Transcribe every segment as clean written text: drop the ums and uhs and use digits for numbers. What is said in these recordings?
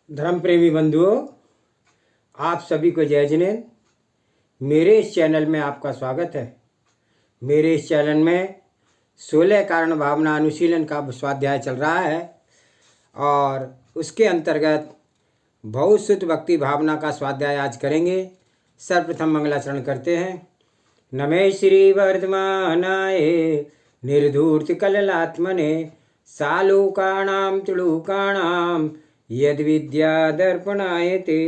धर्म प्रेमी बंधुओं, आप सभी को जय जिनेंद्र। मेरे इस चैनल में आपका स्वागत है। मेरे इस चैनल में 16 कारण भावना अनुशीलन का स्वाध्याय चल रहा है और उसके अंतर्गत बहुत शुद्ध भक्ति भावना का स्वाध्याय आज करेंगे। सर्वप्रथम मंगलाचरण करते हैं। नमे श्री वर्धमानाय निर्धूर्त कललात्मने सालोकाणां त्रिलोकाणां यद विद्या दर्पणायते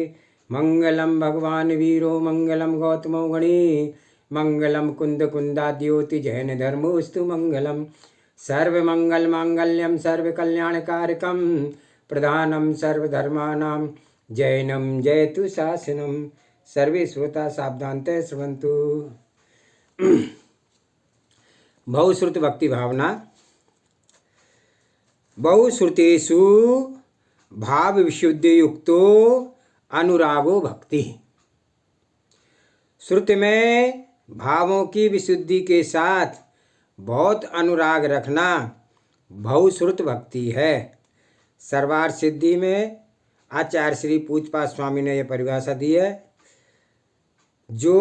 मंगलम भगवान वीरो मंगलम गौतमो गणे मंगलम कुंद कुंदाद्योति जैन धर्मोस्तु मंगलम सर्वमंगल मांगल्यम सर्वकल्याणकारकम प्रधानम सर्वधर्मानां जैनम जयतु शासनम। सर्वे श्रोता सावधानतः श्रवन्तु। बहुश्रुत भक्ति भावना। बहुश्रुतेषु भाव विशुद्धि युक्तो अनुरागो भक्ति। श्रुति में भावों की विशुद्धि के साथ बहुत अनुराग रखना बहुश्रुत भक्ति है। सर्वार्थ सिद्धि में आचार्य श्री पूज्यपाद स्वामी ने यह परिभाषा दी है। जो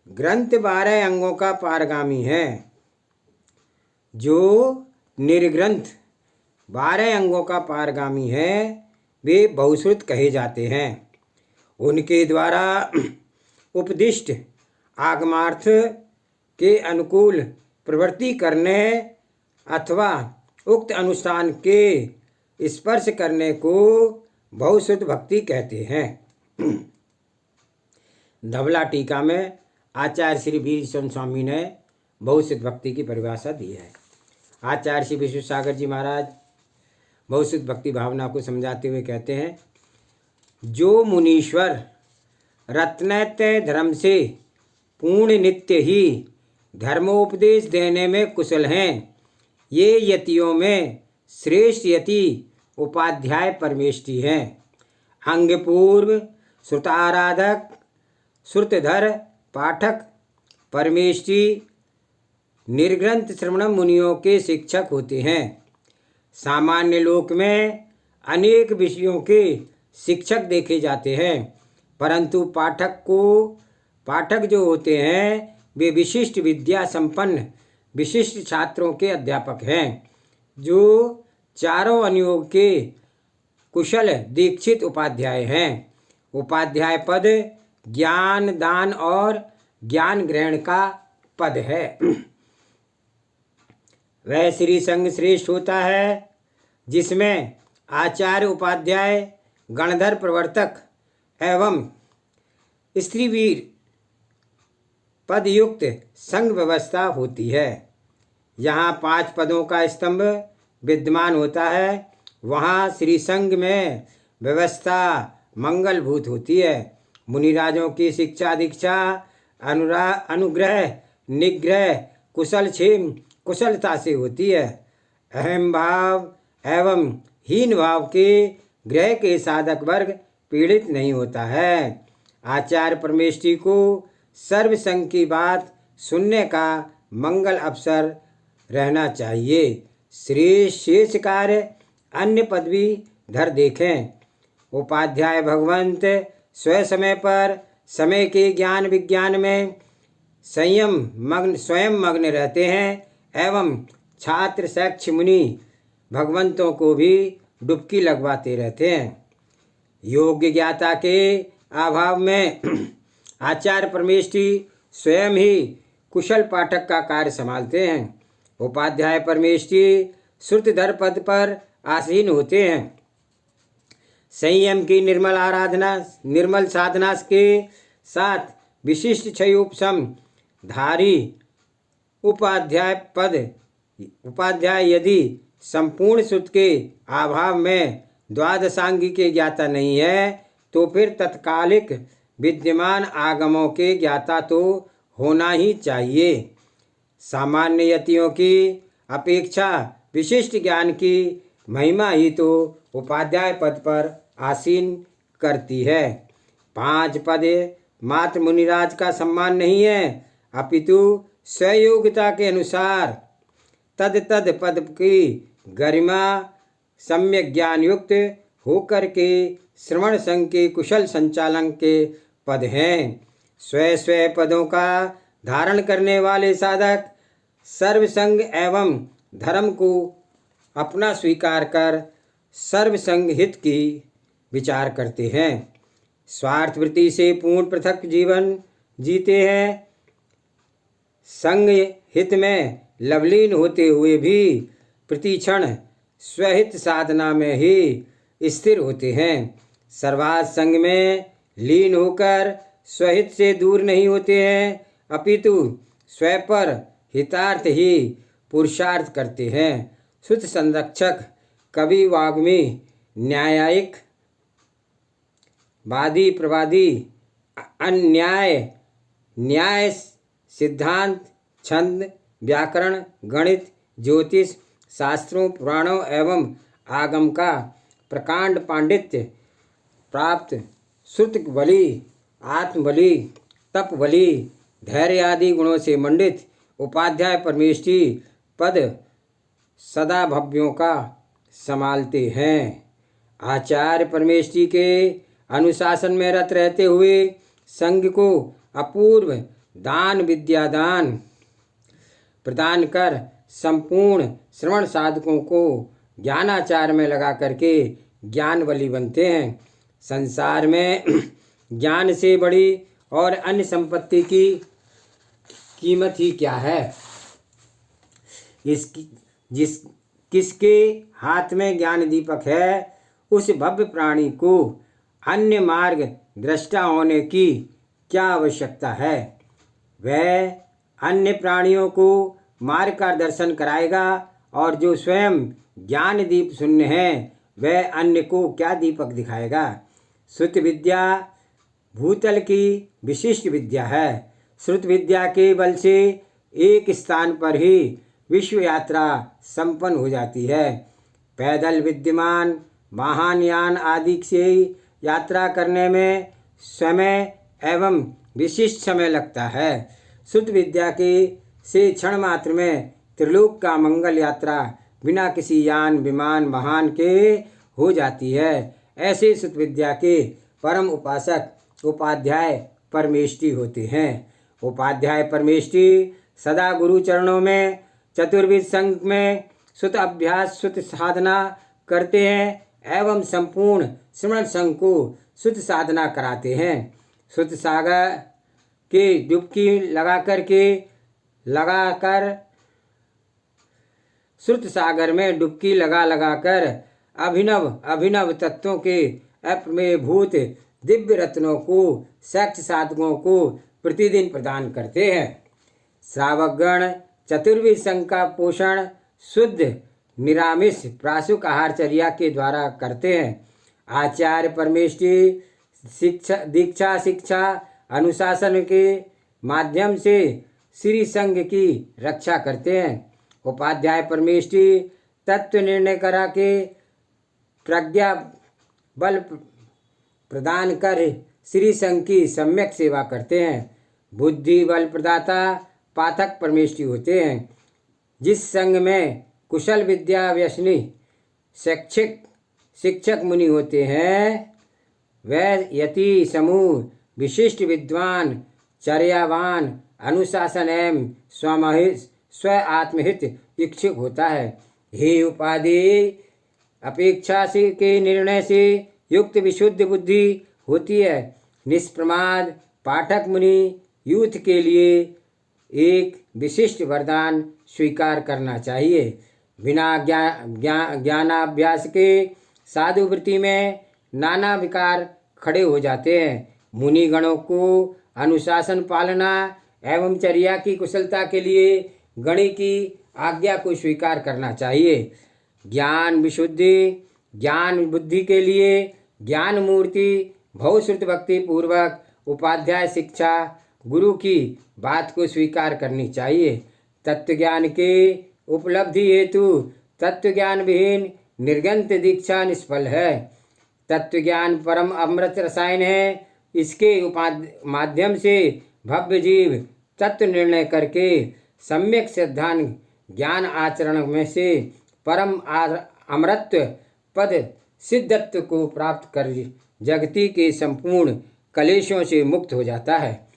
ग्रंथ 12 अंगों का पारगामी है, जो निर्ग्रंथ 12 अंगों का पारगामी है, वे बहुश्रुत कहे जाते हैं। उनके द्वारा उपदिष्ट आगमार्थ के अनुकूल प्रवृत्ति करने अथवा उक्त अनुष्ठान के स्पर्श करने को बहुश्रुत भक्ति कहते हैं। धवला टीका में आचार्य श्री वीरचंद स्वामी ने बहुश्रुत भक्ति की परिभाषा दी है। आचार्य श्री विश्वसागर जी महाराज बहुश्रुत भक्ति भावना को समझाते हुए कहते हैं, जो मुनीश्वर रत्नतय धर्म से पूर्ण नित्य ही धर्मोपदेश देने में कुशल हैं, ये यतियों में श्रेष्ठ यति उपाध्याय परमेष्टि हैं। अंग पूर्व श्रुताराधक श्रुतधर पाठक परमेष्टि निर्ग्रंथ श्रवण मुनियों के शिक्षक होते हैं। सामान्य लोक में अनेक विषयों के शिक्षक देखे जाते हैं, परंतु पाठक जो होते हैं वे विशिष्ट विद्या संपन्न विशिष्ट छात्रों के अध्यापक हैं, जो चारों अनुयोग के कुशल दीक्षित उपाध्याय हैं। उपाध्याय पद ज्ञान दान और ज्ञान ग्रहण का पद है। वह श्री संघ श्रेष्ठ होता है जिसमें आचार्य उपाध्याय गणधर प्रवर्तक एवं स्त्रीवीर पद युक्त संघ व्यवस्था होती है। यहाँ 5 पदों का स्तंभ विद्यमान होता है, वहाँ श्री संघ में व्यवस्था मंगलभूत होती है। मुनिराजों की शिक्षा दीक्षा अनुग्रह निग्रह कुशल क्षेम कुशलता से होती है। अहम भाव एवं हीन भाव के ग्रह के साधक वर्ग पीड़ित नहीं होता है। आचार्य परमेष्टि को सर्वसंग की बात सुनने का मंगल अवसर रहना चाहिए। श्रेष्ठ शेष कार्य अन्य पदवी धर देखें। उपाध्याय भगवंत स्वसमय पर समय के ज्ञान विज्ञान में स्वयं मग्न रहते हैं एवं छात्र शैक्ष मुनि भगवंतों को भी डुबकी लगवाते रहते हैं। योग्य ज्ञाता के अभाव में आचार्य परमेष्टि स्वयं ही कुशल पाठक का कार्य संभालते हैं। उपाध्याय परमेष्टि श्रुतधर पद पर आसीन होते हैं। संयम की निर्मल साधना के साथ विशिष्ट क्षयोपशम धारी उपाध्याय यदि संपूर्ण श्रुत के अभाव में द्वादशांगी के ज्ञाता नहीं है, तो फिर तत्कालिक विद्यमान आगमों के ज्ञाता तो होना ही चाहिए। सामान्य यतियों की अपेक्षा विशिष्ट ज्ञान की महिमा ही तो उपाध्याय पद पर आसीन करती है। 5 पद मात्र मुनिराज का सम्मान नहीं है, अपितु स्वयोग्यता के अनुसार तद पद की गरिमा सम्यक ज्ञान युक्त होकर के श्रवण संघ के कुशल संचालन के पद हैं। स्वयं स्वयं पदों का धारण करने वाले साधक सर्वसंग एवं धर्म को अपना स्वीकार कर सर्वसंग हित की विचार करते हैं। स्वार्थ वृत्ति से पूर्ण पृथक जीवन जीते हैं। संग हित में लवलीन होते हुए भी प्रतिक्षण स्वहित साधना में ही स्थिर होते हैं। सर्वात संग में लीन होकर स्वहित से दूर नहीं होते हैं, अपितु स्वयं पर हितार्थ ही पुरुषार्थ करते हैं। सुत संरक्षक कवि वाग्मी न्यायिक वादी प्रवादी अन्याय न्याय सिद्धांत छंद व्याकरण गणित ज्योतिष शास्त्रों पुराणों एवं आगम का प्रकांड पांडित्य प्राप्त श्रुत बलि आत्मबलि तप बलि धैर्य आदि गुणों से मंडित उपाध्याय परमेष्ठी पद सदा भव्यों का संभालते हैं। आचार्य परमेष्ठी के अनुशासन में रत रहते हुए संघ को अपूर्व दान विद्यादान प्रदान कर संपूर्ण श्रवण साधकों को ज्ञानाचार में लगा करके ज्ञान बलि बनते हैं। संसार में ज्ञान से बड़ी और अन्य संपत्ति की कीमत ही क्या है। किसके हाथ में ज्ञान दीपक है, उस भव्य प्राणी को अन्य मार्ग दृष्टा होने की क्या आवश्यकता है। वह अन्य प्राणियों को मार्ग का दर्शन कराएगा, और जो स्वयं ज्ञान दीप शून्य है वह अन्य को क्या दीपक दिखाएगा। श्रुत विद्या भूतल की विशिष्ट विद्या है। श्रुत विद्या के बल से एक स्थान पर ही विश्व यात्रा संपन्न हो जाती है। पैदल विद्यमान महानयान आदि से यात्रा करने में समय एवं विशिष्ट समय लगता है। श्रुत विद्या के से क्षण मात्र में त्रिलोक का मंगल यात्रा बिना किसी यान विमान वाहन के हो जाती है। ऐसे श्रुत विद्या के परम उपासक उपाध्याय परमेष्ठी होते हैं। उपाध्याय परमेष्ठी सदा गुरु चरणों में चतुर्विध संघ में श्रुत अभ्यास श्रुत साधना करते हैं एवं संपूर्ण श्रवण संघ को श्रुत साधना कराते हैं। श्रुत सागर के डुबकी लगाकर श्रुत सागर में डुबकी लगाकर अभिनव तत्वों के अप्रमेयभूत दिव्य रत्नों को सक्ष साधकों को प्रतिदिन प्रदान करते हैं। श्रावकगण चतुर्विध संघ का पोषण शुद्ध निरामिष प्रासुक आहारचर्या के द्वारा करते हैं। आचार्य परमेष्ठी दीक्षा शिक्षा अनुशासन के माध्यम से श्री संघ की रक्षा करते हैं। उपाध्याय परमेष्ठी तत्व निर्णय करा के प्रज्ञा बल प्रदान कर श्री संघ की सम्यक सेवा करते हैं। बुद्धि बल प्रदाता पाठक परमेष्ठी होते हैं। जिस संघ में कुशल विद्या व्यसनी शिक्षक मुनि होते हैं, वह यति समूह विशिष्ट विद्वान चर्यावान अनुशासन एवं स्व आत्महित इच्छुक होता है। हे उपाधि अपेक्षा से के निर्णय से युक्त विशुद्ध बुद्धि होती है। निष्प्रमाद पाठक मुनि यूथ के लिए एक विशिष्ट वरदान स्वीकार करना चाहिए। बिना ज्ञानाभ्यास के साधु वृत्ति में नाना विकार खड़े हो जाते हैं। मुनि गणों को अनुशासन पालना एवं चर्या की कुशलता के लिए गणि की आज्ञा को स्वीकार करना चाहिए। ज्ञान विशुद्धि ज्ञान बुद्धि के लिए ज्ञान मूर्ति भवश्रुत भक्ति पूर्वक उपाध्याय शिक्षा गुरु की बात को स्वीकार करनी चाहिए। तत्व ज्ञान के उपलब्धि हेतु तत्व ज्ञान विहीन निर्गंत दीक्षा निष्फल है। तत्व ज्ञान परम अमृत रसायन है। इसके माध्यम से भव्य जीव तत्व निर्णय करके सम्यक सिद्धांत ज्ञान आचरण में से परम अमृत पद सिद्धत्व को प्राप्त कर जगती के संपूर्ण कलेशों से मुक्त हो जाता है।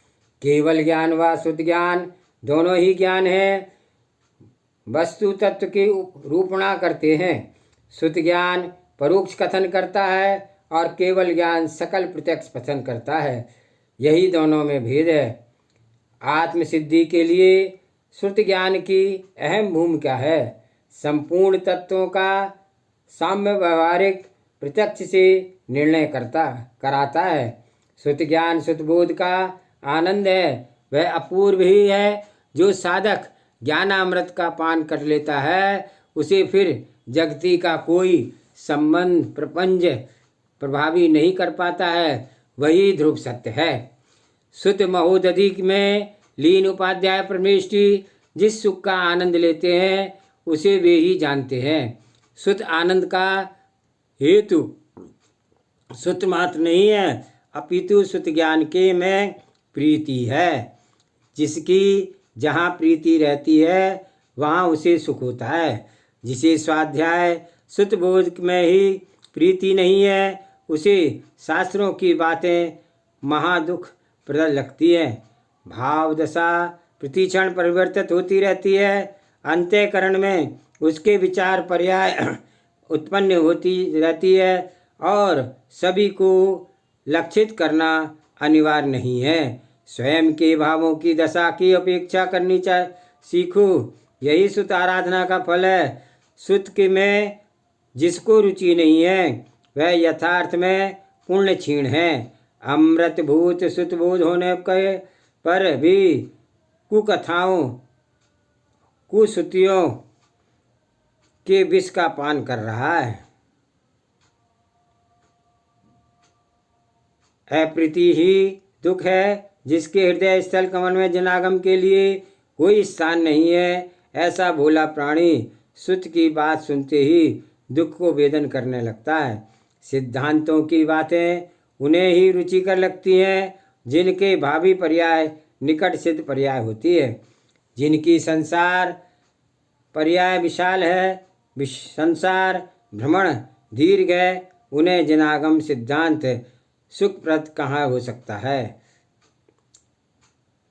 केवल ज्ञान व शुद्ध ज्ञान दोनों ही ज्ञान है, वस्तु तत्व की रूपणा करते हैं। शुद्ध ज्ञान परोक्ष कथन करता है और केवल ज्ञान सकल प्रत्यक्ष कथन करता है। यही दोनों में भेद है। आत्मसिद्धि के लिए श्रुति ज्ञान की अहम भूमिका है। संपूर्ण तत्वों का साम्य व्यवहारिक प्रत्यक्ष से निर्णय कराता है। श्रुति ज्ञान शुद्ध बोध का आनंद है, वह अपूर्व ही है। जो साधक ज्ञानामृत का पान कर लेता है उसे फिर जगती का कोई संबंध प्रपंच प्रभावी नहीं कर पाता है। वही ध्रुव सत्य है। शुद्ध महोदधि में लीन उपाध्याय परमेष्टि जिस सुख का आनंद लेते हैं उसे वे ही जानते हैं। शुद्ध आनंद का हेतु शुद्ध मात्र नहीं है, अपितु शुद्ध ज्ञान के में प्रीति है। जिसकी जहाँ प्रीति रहती है वहाँ उसे सुख होता है। जिसे स्वाध्याय शुद्ध बोध में ही प्रीति नहीं है उसे शास्त्रों की बातें महादुख प्रद लगती है। भाव दशा प्रतिक्षण परिवर्तित होती रहती है। अंतःकरण में उसके विचार पर्याय उत्पन्न होती रहती है और सभी को लक्षित करना अनिवार्य नहीं है। स्वयं के भावों की दशा की अपेक्षा करनी सीखो, यही सुत आराधना का फल है। सुत के में जिसको रुचि नहीं है वह यथार्थ में पुण्य क्षीण है। अमृत भूत सुत बोध होने के पर भी कुकथाओं कुश्रुतियों के विष का पान कर रहा है। अप्रीति ही दुख है। जिसके हृदय स्थल कमल में जनागम के लिए कोई स्थान नहीं है, ऐसा भोला प्राणी सुत की बात सुनते ही दुख को वेदन करने लगता है। सिद्धांतों की बातें उन्हें ही रुचिकर लगती हैं जिनके भावी पर्याय निकट सिद्ध पर्याय होती है। जिनकी संसार पर्याय विशाल है, संसार भ्रमण दीर्घ है, उन्हें जनागम सिद्धांत सुखप्रद कहाँ हो सकता है।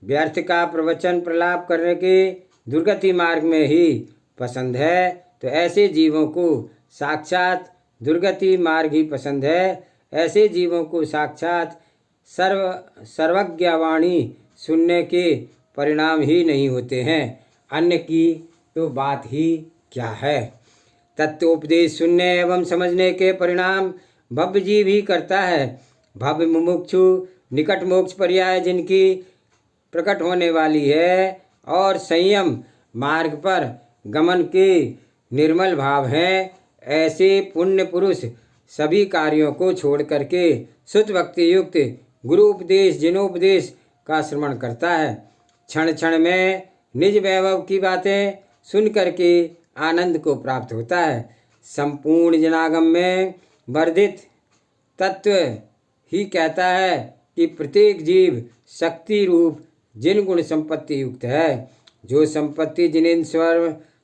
व्यर्थ का प्रवचन प्रलाप करने के दुर्गति मार्ग में ही पसंद है, तो ऐसे जीवों को साक्षात दुर्गति मार्ग ही पसंद है। ऐसे जीवों को साक्षात सर्वज्ञवाणी सुनने के परिणाम ही नहीं होते हैं, अन्य की तो बात ही क्या है। तत्वोपदेश सुनने एवं समझने के परिणाम भव्य जीव ही करता है। भव्य मुमुक्षु निकट मोक्ष पर्याय जिनकी प्रकट होने वाली है और संयम मार्ग पर गमन के निर्मल भाव हैं, ऐसे पुण्य पुरुष सभी कार्यों को छोड़ करके शुद्ध भक्ति युक्त गुरु उपदेश जिनोपदेश का श्रवण करता है। क्षण क्षण में निज वैभव की बातें सुन करके आनंद को प्राप्त होता है। संपूर्ण जनागम में वर्धित तत्व ही कहता है कि प्रत्येक जीव शक्ति रूप जिन गुण संपत्ति युक्त है, जो संपत्ति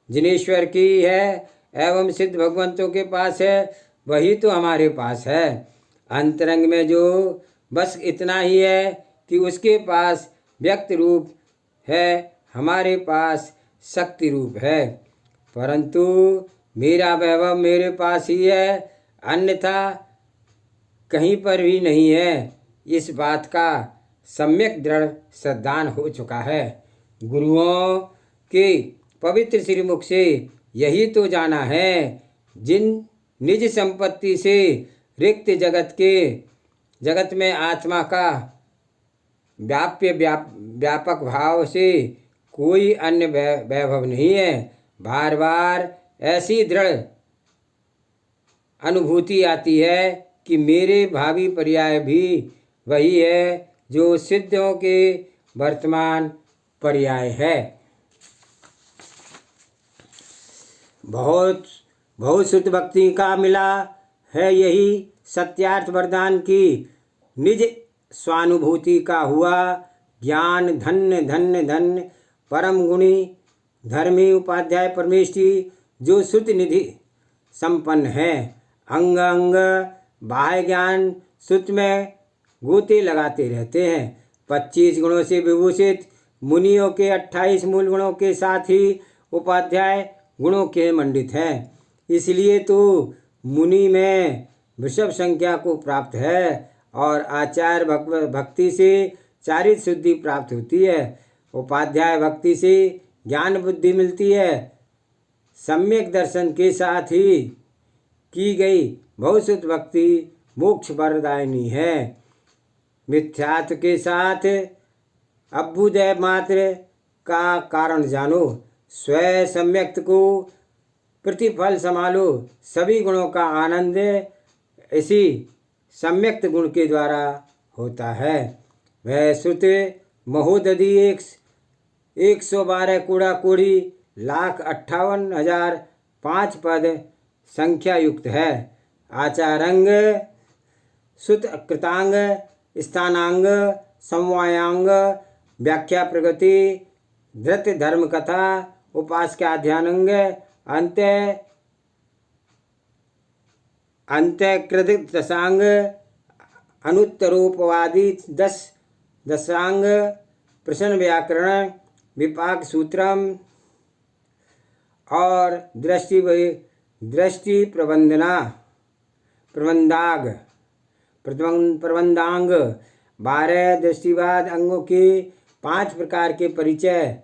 जिनेश्वर की है एवं सिद्ध भगवंतों के पास है, वही तो हमारे पास है। अंतरंग में जो बस इतना ही है कि उसके पास व्यक्त रूप है, हमारे पास शक्ति रूप है। परंतु मेरा वैभव मेरे पास ही है, अन्यथा कहीं पर भी नहीं है। इस बात का सम्यक दृढ़ श्रद्धान हो चुका है। गुरुओं के पवित्र श्रीमुख से यही तो जाना है। जिन निज संपत्ति से रिक्त जगत में आत्मा का व्यापक भाव से कोई अन्य वैभव नहीं है। बार बार ऐसी दृढ़ अनुभूति आती है कि मेरे भावी पर्याय भी वही है जो सिद्धों के वर्तमान पर्याय है। बहुत शुद्ध भक्ति का मिला है यही सत्यार्थ वरदान की निज स्वानुभूति का हुआ ज्ञान। धन्य धन्य धन्य परम गुणी धर्मी उपाध्याय परमेष्टि जो शुद्ध निधि संपन्न है। अंग अंग बाह्य ज्ञान सूत्र में गोते लगाते रहते हैं। 25 गुणों से विभूषित मुनियों के 28 मूल गुणों के साथ ही उपाध्याय गुणों के मंडित हैं। इसलिए तो मुनि में वृषभ संख्या को प्राप्त है और आचार्य भक्ति से चारित्र शुद्धि प्राप्त होती है। उपाध्याय भक्ति से ज्ञान बुद्धि मिलती है। सम्यक दर्शन के साथ ही की गई बहुश्रुत भक्ति मोक्ष वरदायिनी है। मिथ्यात्व के साथ अभ्युदय मात्र का कारण जानो, स्वयं सम्यक्त को प्रतिफल संभालो। सभी गुणों का आनंद इसी सम्यक्त गुण के द्वारा होता है। वह श्रुत महोदधि 112 कूड़ा कूड़ी 1,58,005 पद संख्या युक्त है। आचारंग सुत कृतांग स्थानांग समवायांग व्याख्या प्रगति धृत धर्म कथा उपास्याध्यानंग अंत्यकृत दशांग अनुत्तरोपवादी दशांग प्रश्न व्याकरण विपाक सूत्रम और दृष्टि प्रबंधांग 12 दृष्टिवाद अंगों के 5 प्रकार के परिचय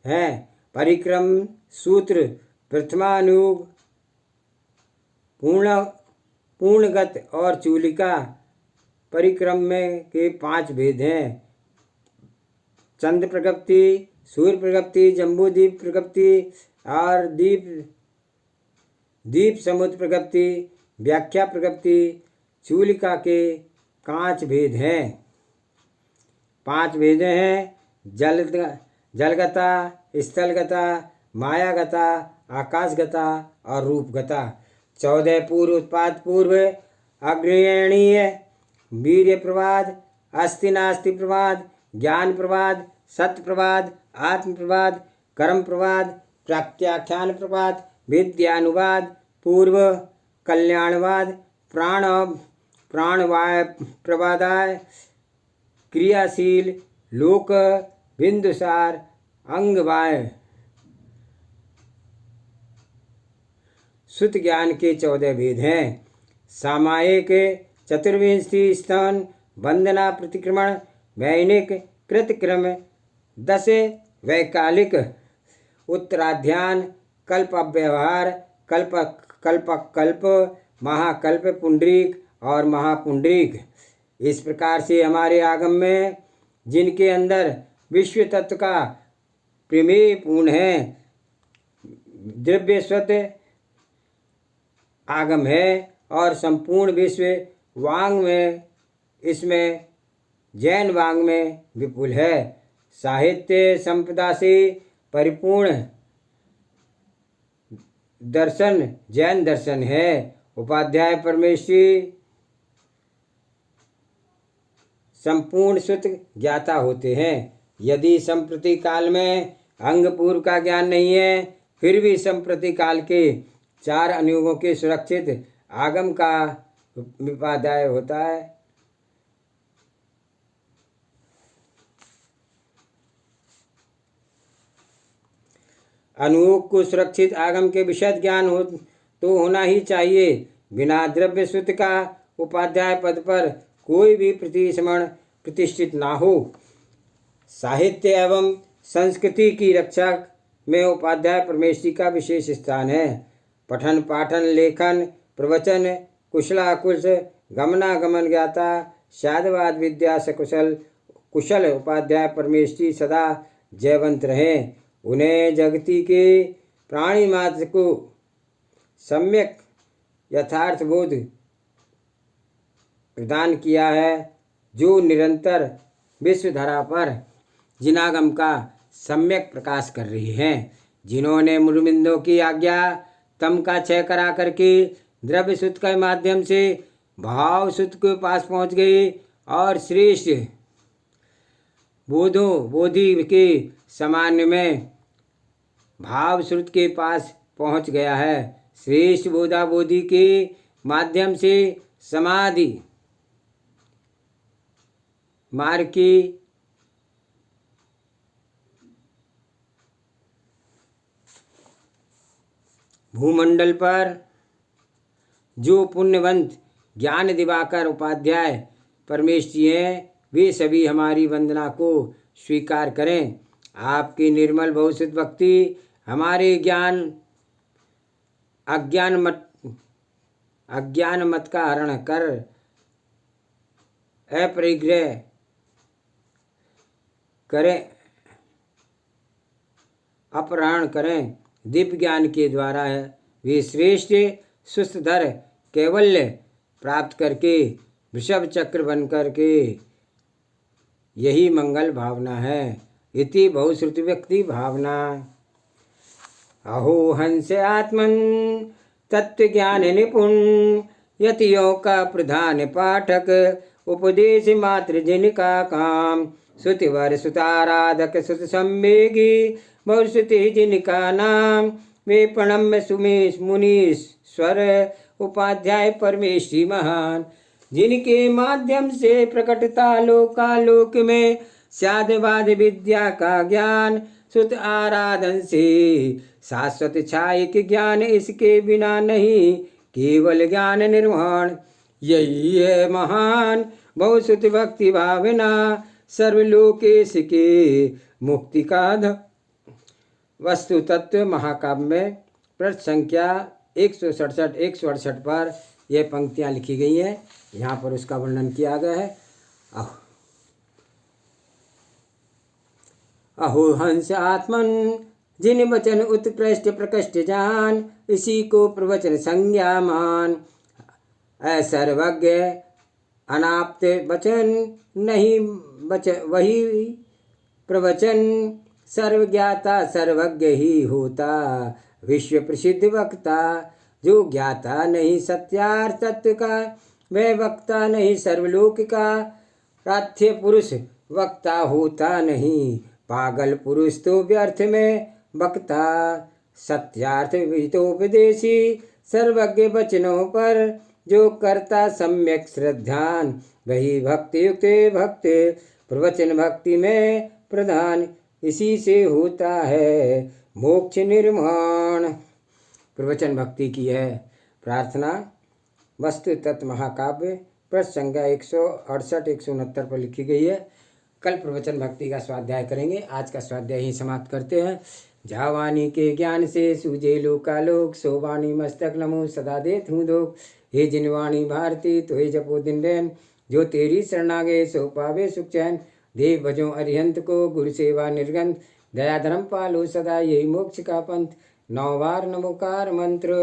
हैं। परिक्रम सूत्र प्रथमानुग पूर्णगत और चूलिका परिक्रम में के 5 भेद हैं। चंद्र प्रगति, सूर्य प्रगति, जम्बूद्वीप प्रगति और दीप समुद्र प्रगति। व्याख्या प्रगति चूलिका के 5 भेद हैं। 5 भेद हैं जलगता, स्थलगता, मायागता, आकाशगता और रूपगता। 14 पूर्व उत्पाद पूर्व अग्रणीय वीर्य प्रवाद, अस्ति नास्ति प्रवाद, ज्ञान प्रवाद, सत्य प्रवाद, आत्म प्रवाद, कर्म प्रवाद, प्रत्याख्यान प्रवाद, विद्यानुवाद, पूर्व कल्याणवाद, प्राणवाय प्रवादाय, क्रियाशील लोक बिंदुसार अंगवाय। श्रुत ज्ञान के 14 भेद हैं। सामायिक चतुर्विंशति स्थान वंदना प्रतिक्रमण वैनिक कृतक्रम 10 वैकालिक उत्तराध्यान कल्प अव्यवहार कल्प महाकल्प पुंडरीक और महापुंडरीक। इस प्रकार से हमारे आगम में जिनके अंदर विश्व तत्व का प्रमेय पूर्ण है द्रव्यस्वत आगम है और संपूर्ण विश्व वांग में इसमें जैन वांग में विपुल है। साहित्य संपदा से परिपूर्ण दर्शन जैन दर्शन है। उपाध्याय परमेश्वरी संपूर्ण सुत ज्ञाता होते हैं। यदि संप्रति काल में अंग पूर्व का ज्ञान नहीं है फिर भी संप्रति काल के 4 अनुयोगों के सुरक्षित आगम का उपाध्याय होता है। अनुयोग को सुरक्षित आगम के विशद ज्ञान तो होना ही चाहिए। बिना द्रव्य सूत्र का उपाध्याय पद पर कोई भी प्रतिश्रमण प्रतिष्ठित ना हो। साहित्य एवं संस्कृति की रक्षा में उपाध्याय परमेश्वरी का विशेष स्थान है। पठन पाठन लेखन प्रवचन कुशलाकुश गमनागमन ज्ञाता शादवाद विद्या कुशल उपाध्याय परमेश्वरी सदा जयवंत रहें। उन्हें जगती के प्राणी मात्र को सम्यक यथार्थ बोध प्रदान किया है, जो निरंतर विश्वधारा पर जिनागम का सम्यक प्रकाश कर रही हैं। जिन्होंने मुरबिंदों की आज्ञा तम का क्षय करा करके द्रव्य सूत्र के माध्यम से भाव सूत्र के पास पहुंच गई और श्रेष्ठ बोधि के सामान्य में भाव श्रुत के पास पहुंच गया है। श्रेष्ठ बोधा बोधि के माध्यम से समाधि मार्ग की भूमंडल पर जो पुण्यवंत ज्ञान दिवाकर उपाध्याय परमेष्ठी हैं, वे सभी हमारी वंदना को स्वीकार करें। आपकी निर्मल बहुसुत भक्ति हमारे अज्ञान मत का हरण कर अपरिग्रह करें, अपहरण करें। दिव्य ज्ञान के द्वारा वे श्रेष्ठ सुस्तधर कैवल्य प्राप्त करके वृषभ चक्र बन करके, यही मंगल भावना है। इति बहुश्रुति व्यक्ति भावना। अहो हंस आत्मन तत्व ज्ञान निपुण, यतियों का प्रधान पाठक, उपदेश मात्र जिनका काम। श्रुतिवर सुताराधक सुत संवेगी, बहुश्रुति जिनका नाम। वे प्रणम्य सुमेश मुनीश्वर, उपाध्याय परमेष्ठी महान। जिनके माध्यम से प्रकटता लोकालोक में, साध्यवाद विद्या का ज्ञान। सुत आराधन से शाश्वत छायिक ज्ञान, इसके बिना नहीं केवल ज्ञान निर्वाण। यही है महान बहुसुत भक्ति भावना, सर्वलोकेश के मुक्ति का वस्तु तत्व। महाकाव्य में पृष्ठ संख्या 167-168 पर यह पंक्तियाँ लिखी गई हैं। यहाँ पर उसका वर्णन किया गया है। अहो हंस आत्मन जिन वचन उत्कृष्ट प्रकृष्ट जान, इसी को प्रवचन संज्ञा मान। सर्वज्ञ अनाप्त वचन नहीं वही प्रवचन, सर्वज्ञाता सर्वज्ञ ही होता विश्व प्रसिद्ध वक्ता। जो ज्ञाता नहीं सत्यार्थ तत्व का, वह वक्ता नहीं सर्वलोक का। प्रार्थ्य पुरुष वक्ता होता नहीं, पागल पुरुष तो व्यर्थ में वक्ता। सत्यार्थ विहितोपदेशी, सर्वज्ञ वचनों पर जो करता सम्यक श्रद्धान। वही भक्ति युक्त भक्त, प्रवचन भक्ति में प्रधान। इसी से होता है मोक्ष निर्माण। प्रवचन भक्ति की है प्रार्थना। वस्तु तत्व महाकाव्य पृष्ठ संख्या 168-169 पर लिखी गई है। कल प्रवचन भक्ति का स्वाध्याय करेंगे। आज का स्वाध्याय ही समाप्त करते हैं। जहाँ वाणी के ज्ञान से सूझे लोकालोक, सो वाणी मस्तक नमो सदा देत हूँ दोख। हे जिन वाणी भारती तो हे जपो दिन रैन, जो तेरी शरणागे सो पावे सुख चैन। देव भजो अरिहंत को गुरु सेवा निर्गंथ, दया धर्म पालो सदा यही मोक्ष का पंथ। 9 बार नमोकार मंत्र।